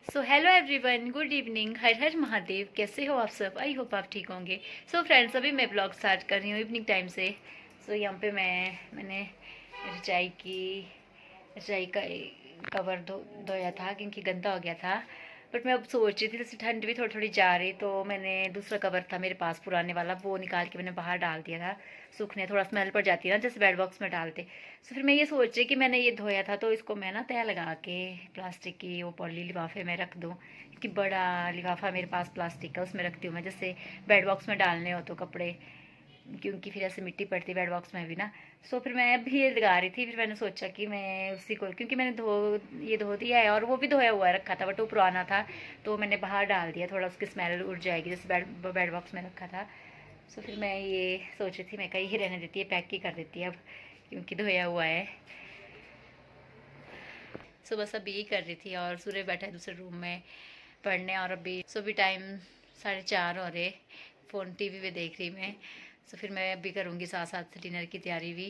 सो hello everyone, good evening. हर हर महादेव। कैसे हो आप सब? आई होप आप ठीक होंगे। सो फ्रेंड्स, अभी मैं ब्लॉग स्टार्ट कर रही हूँ इवनिंग टाइम से। सो यहाँ पे मैंने रजाई का कवर धोया था क्योंकि गंदा हो गया था। बट मैं अब सोच रही थी, जैसे ठंड भी थोड़ी थोड़ी जा रही, तो मैंने दूसरा कवर था मेरे पास पुराने वाला, वो निकाल के मैंने बाहर डाल दिया था सूखने। थोड़ा स्मेल पड़ जाती है ना जैसे बेड बॉक्स में डालते। सो फिर मैं ये सोच रही कि मैंने ये धोया था तो इसको मैं ना तह लगा के प्लास्टिक की वो पॉली लिफाफे में रख दूँ, कि बड़ा लिफाफा मेरे पास प्लास्टिक का, उसमें रखती हूँ मैं, जैसे बेड बॉक्स में डालने हो तो कपड़े, क्योंकि फिर ऐसे मिट्टी पड़ती है बेड बॉक्स में भी ना। सो फिर मैं अभी ये लगा रही थी, फिर मैंने सोचा कि मैं उसी को, क्योंकि मैंने ये धो दिया है और वो भी धोया हुआ रखा था, बट वो पुराना था तो मैंने बाहर डाल दिया, थोड़ा उसकी स्मेल उड़ जाएगी जैसे बेड बॉक्स में रखा था। सो फिर मैं ये सोच रही थी, मैं कहीं ही रहने देती है, पैक ही कर देती है अब, क्योंकि धोया हुआ है। सो बस अभी यही कर रही थी और सूर्य बैठा है दूसरे रूम में पढ़ने, और अभी सो भी टाइम 4:30 हो रहे, फ़ोन टीवी पे देख रही मैं। सो फिर मैं अभी करूँगी साथ साथ डिनर की तैयारी भी।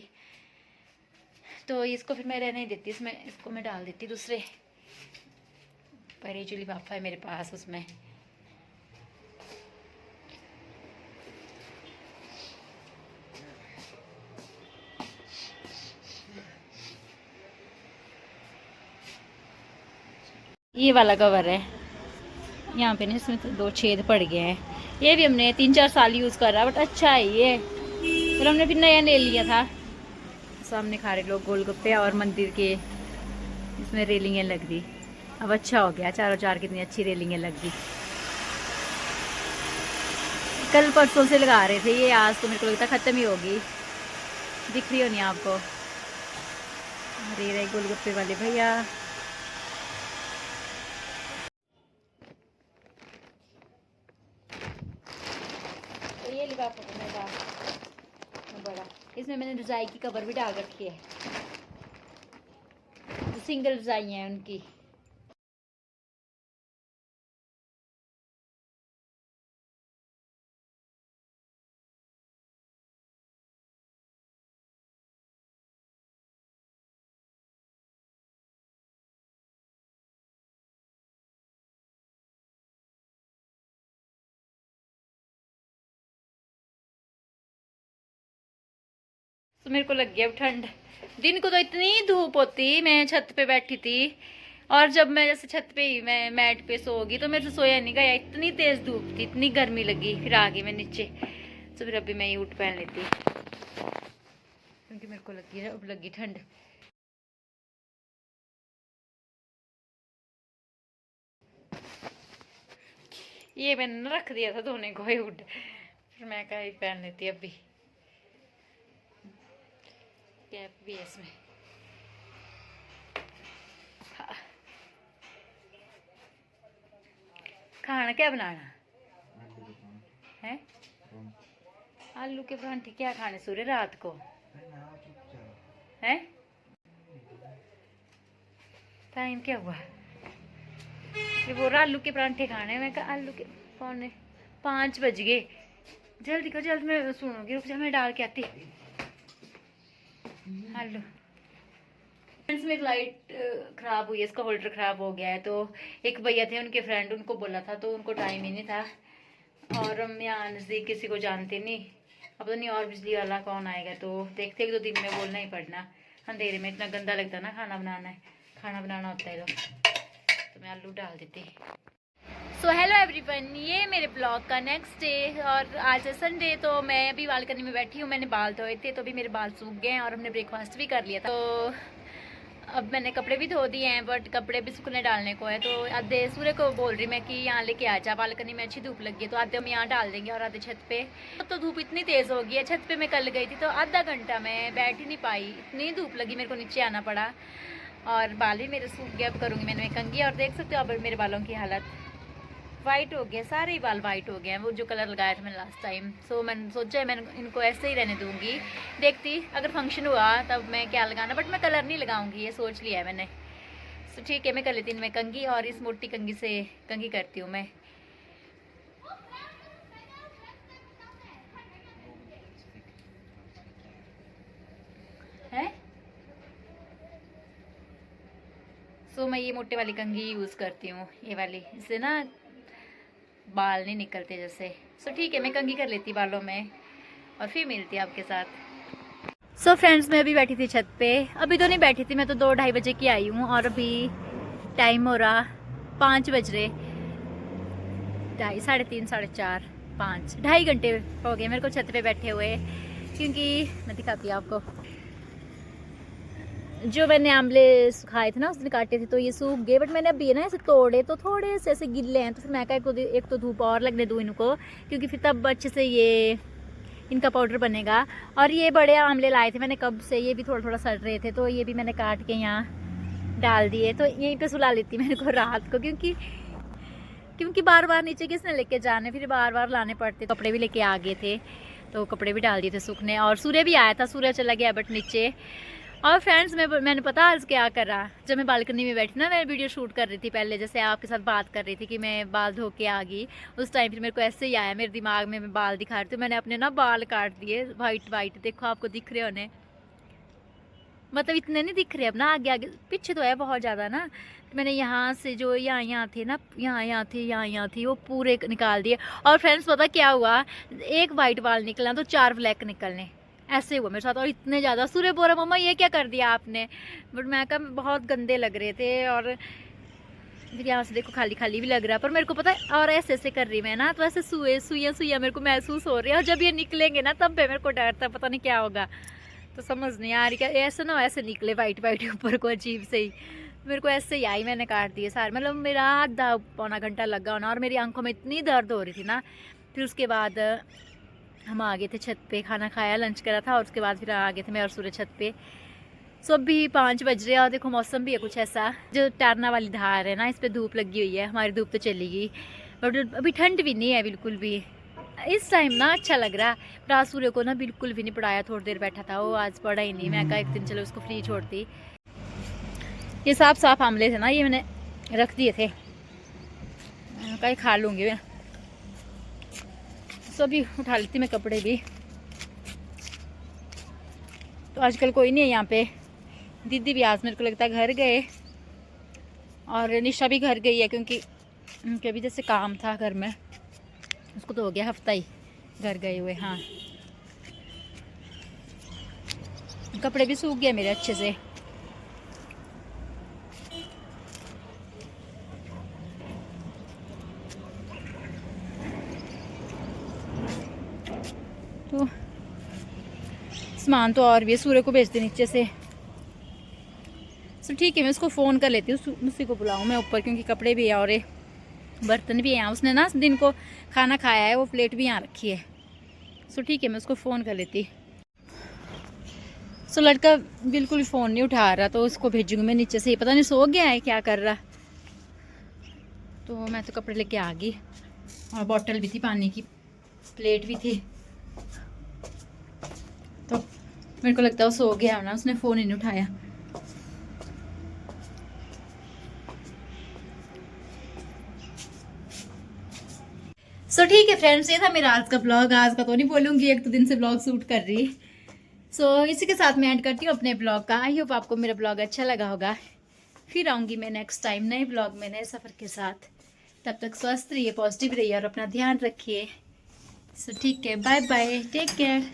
तो इसको फिर मैं रहने ही देती, इसको मैं डाल देती दूसरे पर। ये जो लिफाफा है मेरे पास, उसमें ये वाला कवर है। यहाँ पे ना इसमें तो 2 छेद पड़ गए हैं। ये भी हमने 3-4 साल यूज़ करा, बट अच्छा है ये। फिर हमने फिर नया ले लिया था। सामने खा रहे लोग गोलगप्पे, और मंदिर के इसमें रेलिंगें लग रही। अब अच्छा हो गया, चारों चार कितनी अच्छी रेलिंगें लग गई। कल परसों से लगा रहे थे ये, आज तो मेरे को लगता है ख़त्म ही होगी। दिख रही हो नहीं आपको? अरे रहे गोलगप्पे वाले भैया। तो ये लिफाफा तो मैं बड़ा, इसमें मैंने रजाई की कवर भी डाल रखी है, जो सिंगल रजाई हैं उनकी। तो मेरे को लग गया अब ठंड। दिन को तो इतनी धूप होती, मैं छत पे बैठी थी, और जब मैं जैसे छत पे ही मैं मैट पे सोगी तो मेरे से सोया नहीं गया, इतनी तेज धूप थी, इतनी गर्मी लगी। फिर आ गई मैं नीचे। तो फिर अभी मैं ये ऊट पहन लेती, क्योंकि मेरे को लगी अब लगी ठंड। ये मैंने रख दिया था धोने को, ये ऊट, फिर मैं कहा पहन लेती अभी। कैप भी है इसमें। हाँ। खाना क्या बनाना है? आलू के परांठे क्या खाने सूर्य रात को है? टाइम क्या हुआ? ये बोल रहा आलू के परांठे खाने, मैं कहा आलू के, 4:45 बज गए। जल्दी करो, जल्द मैं सुनूंगी, रुक जा मैं डाल के आती। आलू फ्रेंड्स, मेरी लाइट खराब हुई है, इसका होल्डर खराब हो गया है। तो एक भैया थे, उनके फ्रेंड, उनको बोला था तो उनको टाइम ही नहीं था, और हम यहाँ नज़दीक किसी को जानते नहीं। अब तो नहीं, और बिजली वाला कौन आएगा, तो देखते 1-2 दिन में बोलना ही पड़ना। अंधेरे में इतना गंदा लगता है ना, खाना बनाना होता है तो मैं आलू डाल देती। सो हेलो एवरीवन, ये मेरे ब्लॉग का नेक्स्ट डे, और आज है संडे। तो मैं अभी बालकनी में बैठी हूँ, मैंने बाल धोए थे तो अभी मेरे बाल सूख गए हैं, और हमने ब्रेकफास्ट भी कर लिया था। तो अब मैंने कपड़े भी धो दिए हैं, बट कपड़े भी सूखने डालने को है। तो आधे सूर्य को बोल रही मैं कि यहाँ लेके आ जा, बालकनी में अच्छी धूप लगी है, तो आधे हम यहाँ डाल देंगे और आधे छत पे। अब तो धूप इतनी तेज़ हो गई है, छत पे मैं कल गई थी तो आधा घंटा मैं बैठ ही नहीं पाई, इतनी धूप लगी, मेरे को नीचे आना पड़ा, और बाल भी मेरे सूख गए। अब करूँगी मैंने कंघी, और देख सकते हो अब मेरे बालों की हालत वाइट हो गया, सारे ही बाल वाइट हो गए हैं, वो जो कलर लगाया था मैंने लास्ट टाइम। सो मैंने सोचा है मैंने इनको ऐसे ही रहने दूंगी, देखती अगर फंक्शन हुआ तब मैं क्या लगाना, बट मैं कलर नहीं लगाऊंगी, ये सोच लिया है मैंने। सो ठीक है, मैं कर लेती हूँ मैं कंघी, और इस मोटी कंघी से कंघी करती हूँ मैं। है सो मैं ये मोटे वाली कंघी यूज़ करती हूँ, ये वाली, इससे ना बाल नहीं निकलते जैसे। सो ठीक है, मैं कंघी कर लेती बालों में और फिर मिलती है आपके साथ। सो फ्रेंड्स, मैं अभी बैठी थी छत पे। अभी तो नहीं बैठी थी, मैं तो 2-2:30 बजे की आई हूँ और अभी टाइम हो रहा 5 बज रहे, 2:30, 3:30, 4:30, 5, 2.5 घंटे हो गए मेरे को छत पे बैठे हुए। क्योंकि मैं दिखाती हूँ आपको, जो मैंने आंवले सुखाए थे ना उसने काटे थे तो ये सूख गए, बट मैंने अभी ना ऐसे तोड़े तो थोड़े से ऐसे गिल्ले हैं, तो फिर मैं कहा एक तो धूप और लगने दूँ इनको, क्योंकि फिर तब अच्छे से ये इनका पाउडर बनेगा। और ये बड़े आंवले लाए थे मैंने कब से, ये भी थोड़ा थोड़ा सड़ रहे थे, तो ये भी मैंने काट के यहाँ डाल दिए। तो यहीं पे सुला लेती मेरे को रात को, क्योंकि बार बार नीचे किसने लेके जाने, फिर बार बार लाने पड़ते। कपड़े भी लेके आ गए थे तो कपड़े भी डाल दिए थे सूखने, और सूर्य भी आया था, सूर्य चला गया बट नीचे। और फ्रेंड्स, मैंने पता आज क्या करा, जब मैं बालकनी में बैठी ना, मैं वीडियो शूट कर रही थी पहले, जैसे आपके साथ बात कर रही थी कि मैं बाल धो के आ गई, उस टाइम फिर मेरे को ऐसे ही आया मेरे दिमाग में, मैं बाल दिखा रही थी, मैंने अपने ना बाल काट दिए वाइट, देखो आपको दिख रहे होने, मतलब इतने नहीं दिख रहे अब ना, आगे पीछे तो है बहुत ज़्यादा ना। तो मैंने यहाँ से जो यहाँ थे ना, यहाँ थे, वो पूरे निकाल दिए। और फ्रेंड्स पता क्या हुआ, एक वाइट बाल निकला तो 4 ब्लैक निकलने, ऐसे हुआ मेरे साथ। और इतने ज़्यादा, सूर्य बोल रहा मम्मा ये क्या कर दिया आपने, बट मैं कहा बहुत गंदे लग रहे थे। और फिर यहाँ से देखो खाली खाली भी लग रहा है, पर मेरे को पता है, और ऐसे कर रही मैं ना, तो ऐसे सुइयाँ मेरे को महसूस हो रही है, और जब ये निकलेंगे ना तब पे मेरे को डर था, पता नहीं क्या होगा। तो समझ नहीं आ रही क्या, ऐसे ना ऐसे निकले वाइट ऊपर को अजीब से ही, मेरे को ऐसे ही आई, मैंने काट दिए सारे, मतलब मेरा आधा पौना घंटा लगा होना। और मेरी आंखों में इतनी दर्द हो रही थी ना। फिर उसके बाद हम आ गए थे छत पे, खाना खाया, लंच करा था, और उसके बाद फिर आ गए थे मैं और सूर्य छत पे। सो अभी 5 बज रहे हैं, और देखो मौसम भी है कुछ ऐसा, जो टरना वाली धार है ना, इस पर धूप लगी हुई है, हमारी धूप तो चली गई, बट अभी ठंड भी नहीं है बिल्कुल भी। इस टाइम ना अच्छा लग रहा है। रात सूर्य को ना बिल्कुल भी नहीं पढ़ाया, थोड़ी देर बैठा था वो, आज पढ़ा ही नहीं। मैं कहा एक दिन चलो उसको फ्री छोड़ती। ये साफ आंवले थे ना, ये मैंने रख दिए थे, कहीं खा लूँगी मैं। तो अभी उठा लेती मैं कपड़े भी। तो आजकल कोई नहीं है यहाँ पे, दीदी भी आज मेरे को लगता है घर गए, और निशा भी घर गई है, क्योंकि उनके अभी जैसे काम था घर में, उसको तो हो गया हफ्ता ही घर गए हुए। हाँ, कपड़े भी सूख गए मेरे अच्छे से। तो सामान तो और भी है, सूर्य को भेजते नीचे से। तो ठीक है, मैं उसको फ़ोन कर लेती हूँ, उसी को बुलाऊँ मैं ऊपर, क्योंकि कपड़े भी है और बर्तन भी है यहाँ। उसने ना दिन को खाना खाया है, वो प्लेट भी यहाँ रखी है। सो ठीक है, मैं उसको फ़ोन कर लेती। सो लड़का बिल्कुल भी फ़ोन नहीं उठा रहा, तो उसको भेजूँगी मैं नीचे से, ही पता नहीं सो गया है क्या कर रहा। तो मैं तो कपड़े लेके आ गई, और बॉटल भी थी पानी की, प्लेट भी थी। तो मेरे को लगता है वो सो गया ना, उसने फ़ोन ही नहीं उठाया। सो ठीक है फ्रेंड्स, ये था मेरा आज का ब्लॉग। आज का तो नहीं बोलूँगी, एक तो दिन से ब्लॉग शूट कर रही। सो इसी के साथ मैं ऐड करती हूँ अपने ब्लॉग का। आई होप आपको मेरा ब्लॉग अच्छा लगा होगा। फिर आऊँगी मैं नेक्स्ट टाइम नए ब्लॉग में, नए सफ़र के साथ। तब तक स्वस्थ रहिए, पॉजिटिव रहिए, और अपना ध्यान रखिए। सो ठीक है, बाय बाय, टेक केयर।